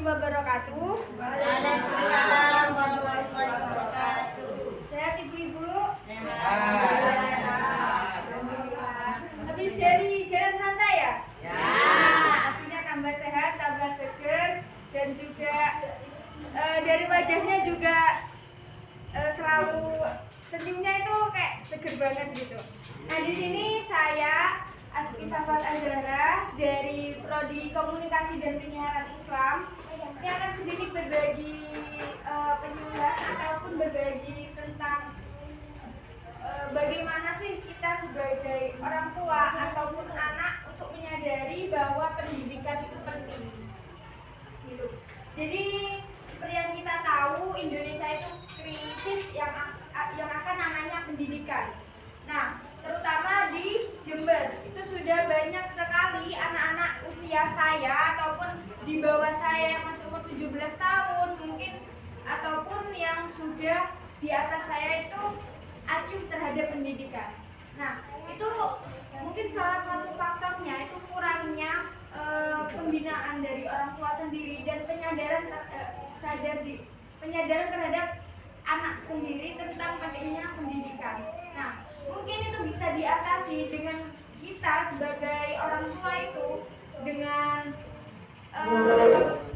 wabarakatuh. Waalaikumsalam warahmatullahi wabarakatuh. Sehat ibu-ibu? Alhamdulillah. Habis dari jalan santai ya? Ya. Pastinya tambah sehat, tambah seger, dan juga dari wajahnya juga selalu senyumnya itu kayak seger banget gitu. Nah di sini saya Aski Safat Azhara dari Prodi Komunikasi dan Penyiaran Islam. Ini akan sedikit berbagi penyuluhan ataupun berbagi tentang bagaimana sih kita sebagai orang tua ataupun anak untuk menyadari bahwa pendidikan itu penting. Gitu. Jadi seperti yang kita tahu, Indonesia itu krisis yang akan namanya pendidikan. Nah, terutama di Jember itu sudah banyak sekali anak-anak usia saya ataupun di bawah saya yang masih umur 17 tahun mungkin ataupun yang sudah di atas saya itu acuh terhadap pendidikan. Nah, itu mungkin salah satu faktornya itu kurangnya pembinaan dari orang tua sendiri dan penyadaran terhadap anak sendiri tentang pentingnya pendidikan. Nah, mungkin itu bisa diatasi dengan kita sebagai orang tua itu dengan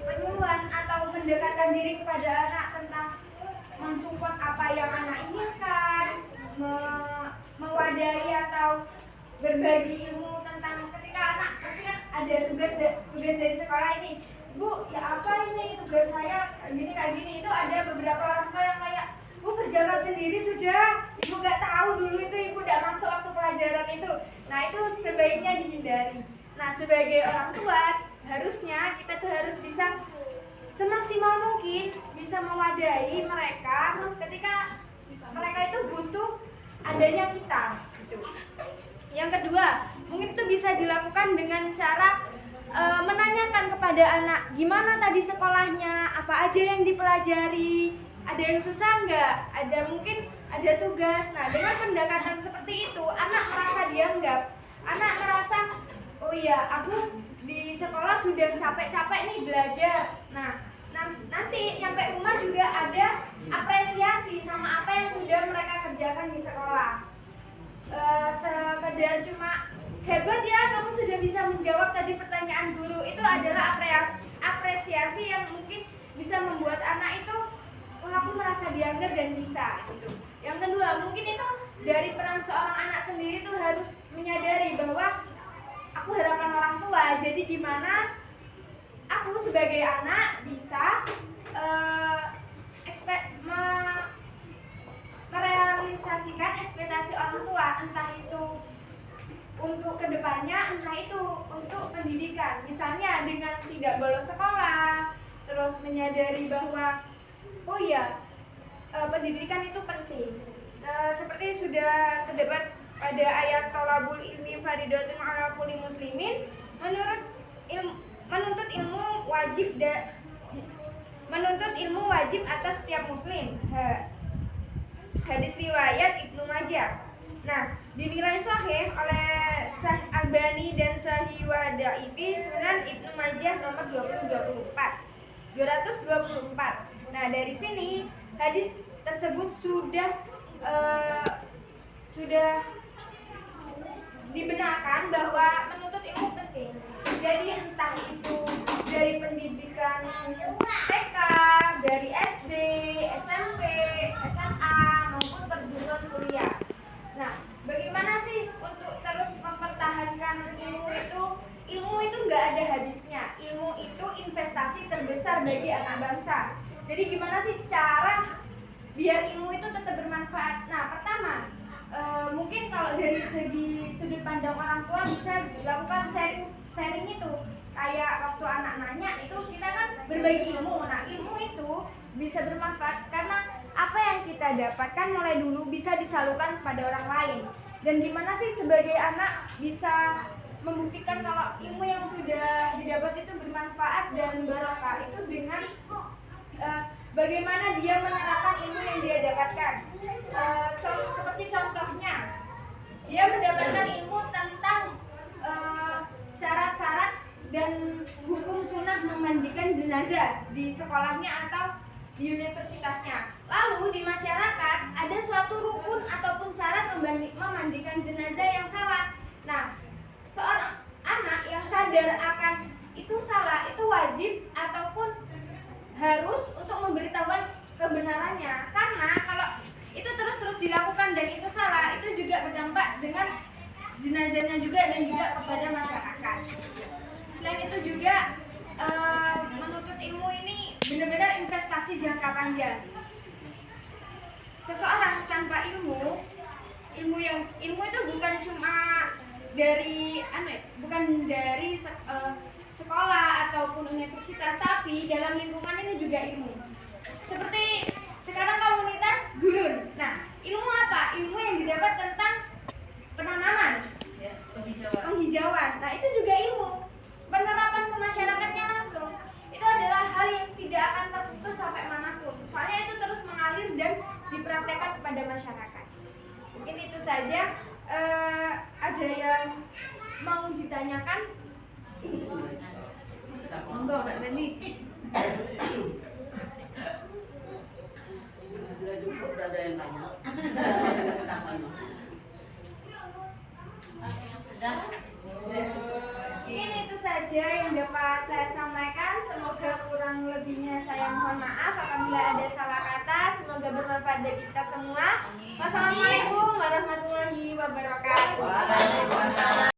penyuluhan atau mendekatkan diri kepada anak tentang mensupport apa yang anak inginkan, mewadahi atau berbagi ilmu tentang ketika anak pasti kan ada tugas dari sekolah ini. Bu, ya apa ini tugas saya gini kayak gini, itu ada beberapa orang tua yang kayak Bu kerjakan sendiri sudah, ibu nggak tahu dulu itu ibu nggak masuk waktu pelajaran itu. Nah itu sebaiknya dihindari. Nah sebagai orang tua harusnya kita tuh harus bisa semaksimal mungkin bisa mewadahi mereka ketika mereka itu butuh adanya kita. Gitu. Yang kedua, mungkin itu bisa dilakukan dengan cara menanyakan kepada anak gimana tadi sekolahnya, apa aja yang dipelajari, ada yang susah nggak, ada mungkin ada tugas. Nah dengan pendekatan seperti itu anak merasa dianggap, anak merasa oh iya aku di sekolah sudah capek-capek nih belajar. Nah nanti nyampe rumah juga ada apresiasi sama apa yang sudah mereka kerjakan di sekolah. Sekedar cuma hebat ya kamu sudah bisa menjawab tadi pertanyaan guru, itu adalah apresiasi yang mungkin bisa membuat anak itu wah aku merasa dianggap dan bisa gitu. Yang kedua mungkin itu dari peran seorang anak sendiri tuh harus menyadari bahwa aku harapan orang tua, jadi gimana aku sebagai anak bisa merealisasikan ekspektasi orang tua, entah itu untuk kedepannya, entah itu untuk pendidikan. Misalnya dengan tidak bolos sekolah, terus menyadari bahwa oh iya pendidikan itu penting. Seperti sudah terdapat pada ayat tolabul ilmi faridatun ala kulli muslimin, menuntut ilmu wajib atas setiap muslim. Hadis riwayat Ibnu Majah. Nah, dinilai sahih oleh Sahih Albani dan Sahih wa Dhaifi Sunan Ibnu Majah nomor 224. Nah, dari sini hadis tersebut sudah dibenarkan bahwa menuntut ilmu penting. Jadi entah itu dari pendidikan TK, dari SD, SMP, SMA maupun perguruan kuliah. Nah, bagaimana sih untuk terus mempertahankan ilmu itu? Ilmu itu nggak ada habisnya. Ilmu itu investasi terbesar bagi anak bangsa. Jadi gimana sih cara biar ilmu itu tetap bermanfaat? Nah, pertama, mungkin kalau dari segi sudut pandang orang tua bisa dilakukan sharing itu. Kayak waktu anak nanya itu kita kan berbagi ilmu. Nah, ilmu itu bisa bermanfaat karena apa yang kita dapatkan mulai dulu bisa disalurkan kepada orang lain. Dan gimana sih sebagai anak bisa membuktikan kalau ilmu yang sudah didapat itu bermanfaat dan barokah itu dengan bagaimana dia menerapkan ilmu yang dia dapatkan. Seperti contohnya, dia mendapatkan ilmu tentang syarat-syarat dan hukum sunat memandikan jenazah di sekolahnya atau di universitasnya. Lalu di masyarakat ada suatu rukun ataupun syarat memandikan jenazah yang salah. Nah, seorang anak yang sadar akan itu salah, itu wajib ataupun harus untuk memberitahukan kebenarannya. Karena kalau itu terus-terus dilakukan dan itu salah, itu juga berdampak dengan jenazahnya juga dan juga kepada masyarakat. Selain itu juga menuntut ilmu ini benar-benar investasi jangka panjang. Seseorang tanpa ilmu itu bukan cuma dari sekolah ataupun universitas, tapi dalam lingkungan ini juga ilmu. Seperti sekarang komunitas gurun. Nah, ilmu apa? Ilmu yang didapat tentang penanaman, penghijauan. Nah, itu juga ilmu. Penerapan ke masyarakatnya langsung. Itu adalah hal yang tidak akan terputus sampai manapun. Soalnya itu terus mengalir dan dipraktekkan kepada masyarakat. Mungkin itu saja. Ada yang mau ditanyakan? Monggo, Mbak Neni. Sudah cukup, sudah ada yang tanya. Mungkin itu saja yang dapat saya sampaikan. Semoga kurang lebihnya saya mohon maaf apabila ada salah kata. Semoga bermanfaat bagi kita semua. Wassalamualaikum warahmatullahi wabarakatuh. Waalaikumsalam.